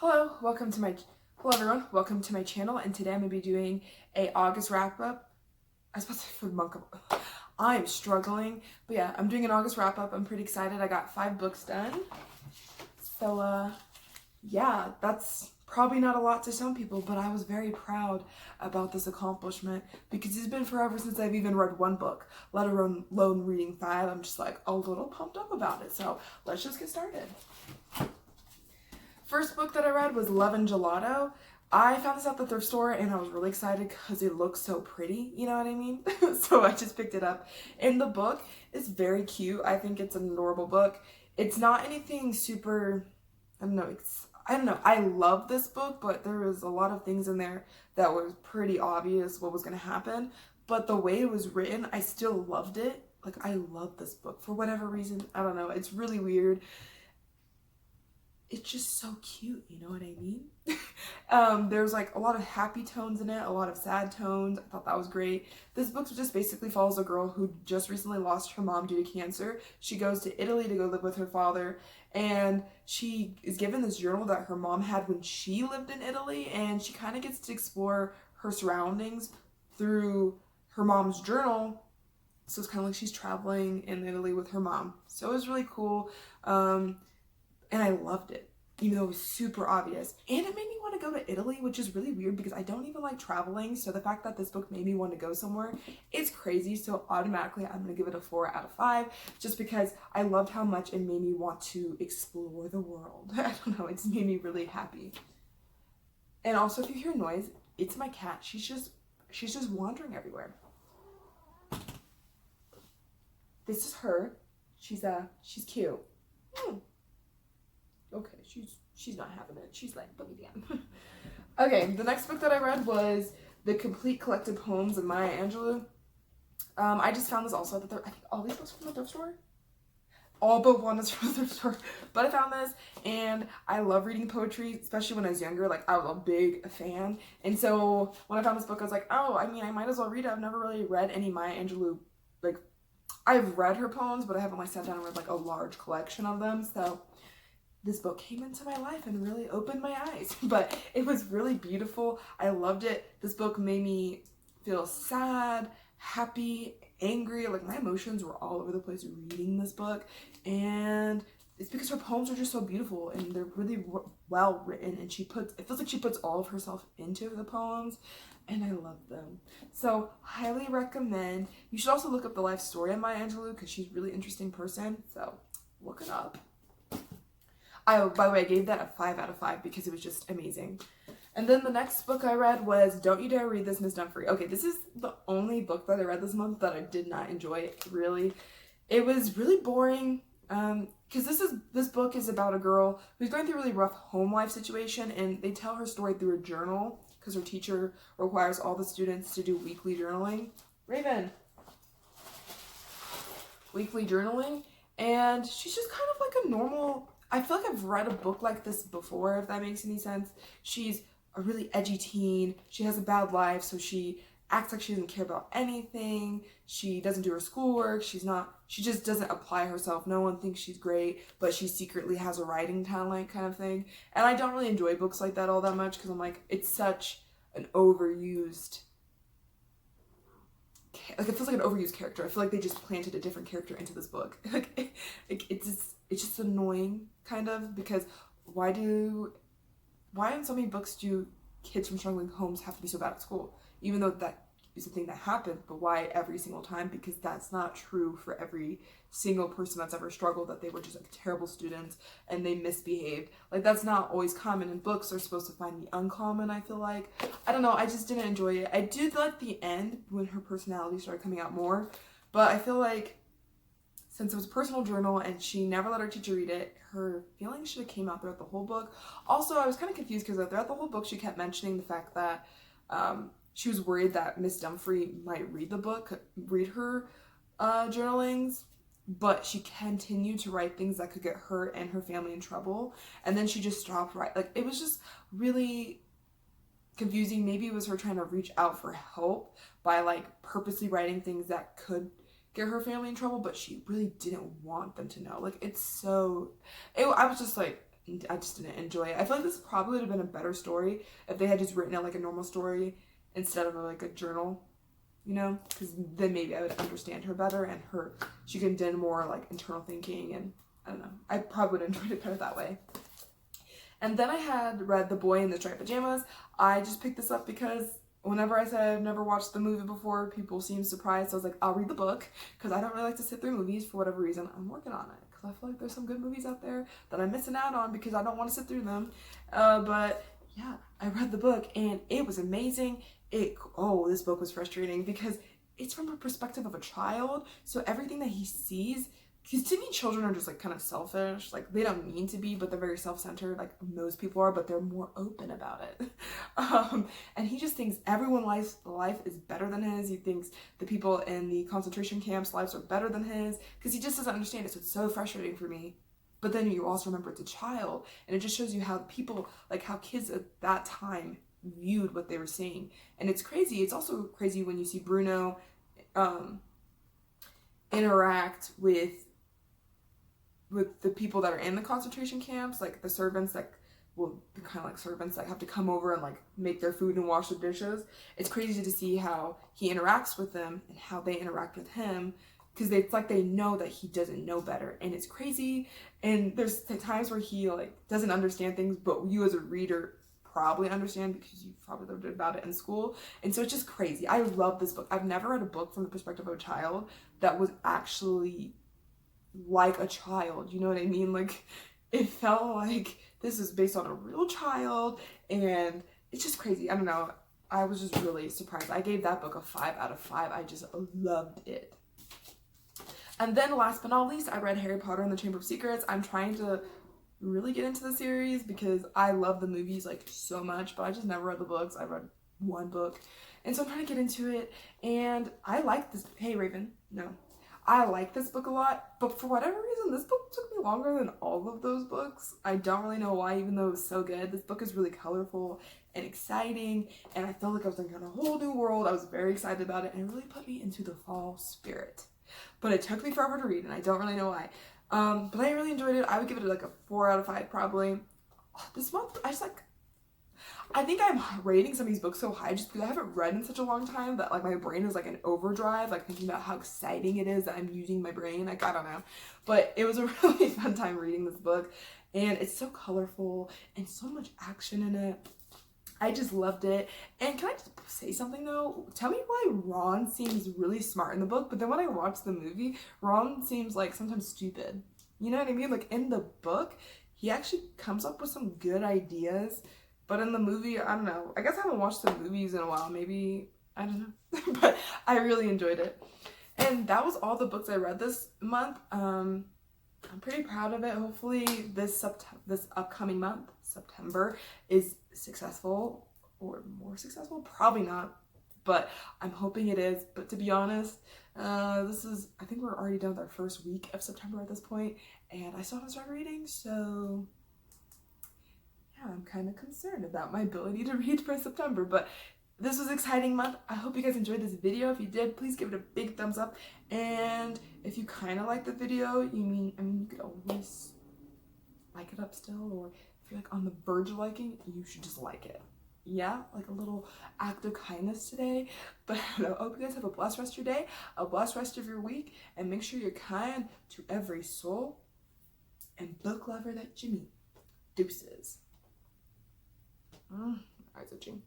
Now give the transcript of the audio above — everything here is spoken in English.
Hello everyone, welcome to my channel, and today I'm going to be doing a August wrap-up. I was supposed to say for the month of... I'm struggling, but yeah, I'm doing an August wrap-up. I'm pretty excited. I got 5 books done. So, yeah, that's probably not a lot to some people, but I was very proud about this accomplishment because it's been forever since I've even read 1 book, let alone reading 5. I'm just like a little pumped up about it, so let's just get started. First book that I read was Love and Gelato. I found this at the thrift store and I was really excited because it looks so pretty, you know what I mean? So I just picked it up. And the book is very cute. I think it's an adorable book. It's not anything super, I don't know. I love this book, but there was a lot of things in there that was pretty obvious what was going to happen. But the way it was written, I still loved it. Like, I love this book for whatever reason. I don't know. It's really weird. It's just so cute, you know what I mean? There's like a lot of happy tones in it, a lot of sad tones. I thought that was great. This book just basically follows a girl who just recently lost her mom due to cancer. She goes to Italy to go live with her father, and she is given this journal that her mom had when she lived in Italy, and she kind of gets to explore her surroundings through her mom's journal. So it's kind of like she's traveling in Italy with her mom. So it was really cool. And I loved it, even though it was super obvious. And it made me want to go to Italy, which is really weird because I don't even like traveling. So the fact that this book made me want to go somewhere is crazy. So automatically I'm going to give it a 4 out of 5 just because I loved how much it made me want to explore the world. I don't know, it's made me really happy. And also, if you hear noise, it's my cat. She's just wandering everywhere. This is her. She's cute. Okay, she's not having it. She's like, put me down. Okay, the next book that I read was The Complete Collected Poems of Maya Angelou. I just found this also at the I think all these books from the thrift store. All but one is from the thrift store. But I found this, and I love reading poetry, especially when I was younger. Like, I was a big fan. And so when I found this book, I was like, oh, I mean, I might as well read it. I've never really read any Maya Angelou. Like, I've read her poems, but I haven't like sat down and read like a large collection of them. So this book came into my life and really opened my eyes. But it was really beautiful. I loved it. This book made me feel sad, happy, angry. Like, my emotions were all over the place reading this book. And it's because her poems are just so beautiful and they're really well written. And it feels like she puts all of herself into the poems. And I love them. So, highly recommend. You should also look up the life story of Maya Angelou because she's a really interesting person. So, look it up. By the way, I gave that a 5 out of 5 because it was just amazing. And then the next book I read was Don't You Dare Read This, Miss Dunfrey. Okay, this is the only book that I read this month that I did not enjoy, really. It was really boring because this book is about a girl who's going through a really rough home life situation, and they tell her story through a journal because her teacher requires all the students to do weekly journaling. Raven! Weekly journaling. And she's just kind of like a normal... I feel like I've read a book like this before, if that makes any sense. She's a really edgy teen. She has a bad life, so she acts like she doesn't care about anything. She doesn't do her schoolwork. She just doesn't apply herself. No one thinks she's great, but she secretly has a writing talent kind of thing. And I don't really enjoy books like that all that much because I'm like, it's such an overused... Like, it feels like an overused character. I feel like they just planted a different character into this book. Like, it's just annoying, kind of, because why in so many books do kids from struggling homes have to be so bad at school? Even though that is a thing that happens, but why every single time? Because that's not true for every single person that's ever struggled, that they were just like terrible students and they misbehaved. Like, that's not always common, and books are supposed to find the uncommon, I feel like. I don't know, I just didn't enjoy it. I did like the end when her personality started coming out more, but I feel like since it was a personal journal and she never let her teacher read it, her feelings should have came out throughout the whole book. Also, I was kind of confused because throughout the whole book she kept mentioning the fact that she was worried that Miss Dunfrey might read her journalings, but she continued to write things that could get her and her family in trouble, and then she just stopped writing. Like, it was just really confusing. Maybe it was her trying to reach out for help by like purposely writing things that could get her family in trouble, but she really didn't want them to know. Like, I was just like, I just didn't enjoy it. I feel like this probably would have been a better story if they had just written it like a normal story instead of like a journal, you know, because then maybe I would understand her better, and she could do more like internal thinking, and I don't know. I probably would have enjoyed it better that way. And then I had read The Boy in the Striped Pajamas. I just picked this up because whenever I said I've never watched the movie before, people seemed surprised. So I was like, I'll read the book, because I don't really like to sit through movies for whatever reason. I'm working on it, because I feel like there's some good movies out there that I'm missing out on because I don't want to sit through them. But yeah, I read the book and it was amazing. This book was frustrating because it's from a perspective of a child. So everything that he sees, because to me, children are just like kind of selfish. Like, they don't mean to be, but they're very self-centered, like most people are, but they're more open about it. And he just thinks everyone's life is better than his. He thinks the people in the concentration camps' lives are better than his, because he just doesn't understand it. So it's so frustrating for me. But then you also remember it's a child, and it just shows you how people, like how kids at that time viewed what they were seeing. And it's crazy. It's also crazy when you see Bruno interact with the people that are in the concentration camps, like the servants that, well, the kind of like servants that have to come over and like make their food and wash the dishes. It's crazy to see how he interacts with them and how they interact with him, because it's like they know that he doesn't know better, and it's crazy. And there's times where he like doesn't understand things, but you as a reader probably understand because you probably learned about it in school. And so it's just crazy. I love this book. I've never read a book from the perspective of a child that was actually like a child, you know what I mean? Like, it felt like this is based on a real child, and it's just crazy. I don't know. I was just really surprised. I gave that book a 5 out of 5. I just loved it. And then last but not least, I read Harry Potter and the Chamber of Secrets. I'm trying to really get into the series because I love the movies like so much, but I just never read the books. I read one book, and so I'm trying to get into it. And I like this. Hey Raven, no. I like this book a lot, but for whatever reason, this book took me longer than all of those books. I don't really know why, even though it was so good. This book is really colorful and exciting, and I felt like I was like in a whole new world. I was very excited about it, and it really put me into the fall spirit. But it took me forever to read, and I don't really know why. But I really enjoyed it. I would give it like a 4 out of 5 probably. This month, I think I'm rating some of these books so high just because I haven't read in such a long time that like my brain is like in overdrive, like thinking about how exciting it is that I'm using my brain. Like, I don't know. But it was a really fun time reading this book, and it's so colorful and so much action in it. I just loved it. And can I just say something though? Tell me why Ron seems really smart in the book, but then when I watch the movie, Ron seems like sometimes stupid. You know what I mean? Like, in the book, he actually comes up with some good ideas, but in the movie, I don't know. I guess I haven't watched the movies in a while. Maybe, I don't know. But I really enjoyed it. And that was all the books I read this month. I'm pretty proud of it. Hopefully this upcoming month, September, is successful or more successful. Probably not, but I'm hoping it is. But to be honest, I think we're already done with our first week of September at this point, and I still haven't started reading, so yeah, I'm kind of concerned about my ability to read for September. But this was an exciting month. I hope you guys enjoyed this video. If you did, please give it a big thumbs up. And if you kind of like the video, you could always like it up still. Or if you're like on the verge of liking, you should just like it. Yeah, like a little act of kindness today. But I hope you guys have a blessed rest of your day, a blessed rest of your week, and make sure you're kind to every soul and book lover that you meet. Deuces. Eyes itching.